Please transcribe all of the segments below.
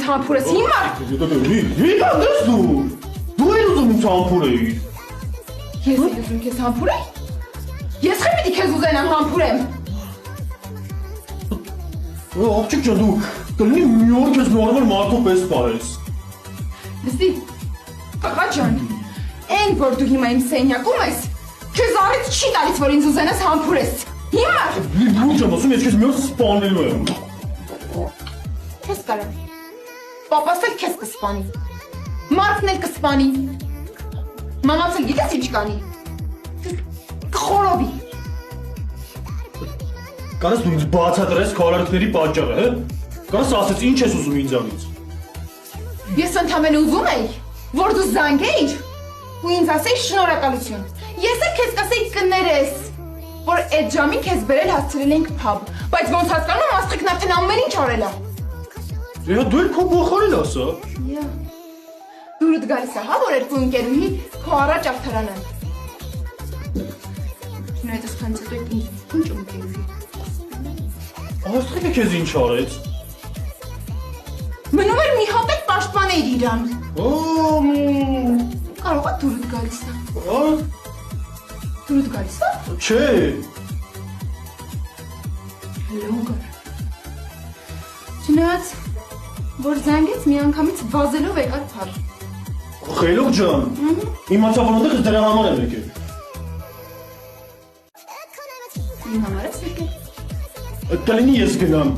ինձ համբուրես հիմա։ Մի կանդես դու ես ուզում ինձ համբուրեիր։ Ես էլ ուզում քեզ համբուրեի։ Ես խի պիտի քեզ ուզենամ համբուրեմ։ Աղջիկ ջան դու կլինի մի օր քեզ նորմալ մարդու պես պարես։ Լսի, աղա ջան, այն որ դու հիմա իմ սենյակում ես, քեզ առիթ չի տալիս որ ինձ ուզենաս համբուրես։ Հիմա։ Լուր ջան, ասում ես քեզ մի օր սպանելու եմ։ Քեզ կարամ։ Պապաս էլ քեզ կսպանի։ Մարդն էլ կսպանի։ Մամաս էլ գիտես ինչ կանի։ Կխորովի։ Կարաս դու ինձ բացատրես քո արարքների պատճառը, հա։ Կարաս ասես ինչ ես ուզում ինձանից։ Ես ընդհանրապես ուզում էի, որ դու զանգեիր ու ինձ ասեիր շնորհակալություն։ Ես էլ քեզ կասեի կներես, որ այդ ժամին քեզ բերել հասցրել ենք փաբ, բայց ոնց հասկանում եմ աստղիկն արդեն ամեն ինչ արել է։ Դու էլ քո փոխարեն ասա։ Դուրդ գալիս է, հա, որ երկու ընկերուհի քո առաջ արդարանան։ Շնորհակալ եմ ցտու ինչ ընկերուհի։ Աստղիկը քեզ ինչ արեց։ Մնում էր մի հատ էլ պաշտպանել իրան։ Կարող է դուրդ գալիս է։ Դուրդ գալիս է։ Չէ։ Լոգր։ Չնայած, որ զանգեց մի անգամից վազելով եկար փար։ Խելոք ջան։ Իմացա որ այնտեղ դրա համար եմ եկել։ Իմ համար ես եկել։ Կլինի ես գնամ։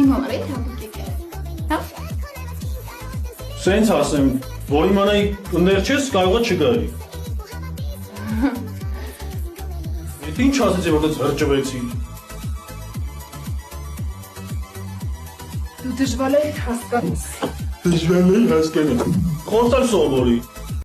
Իմ համար է թամուկ եկել։ Հա։ Սենց ասեմ, որ իմանայի ներ չես, կարող է չգայի։ Այդ ինչ ասեցի, որ դες հրճվեցի։ Դու դժվար է հասկանես։ Դժվար է հասկանալ։ Խոսալ սովորի։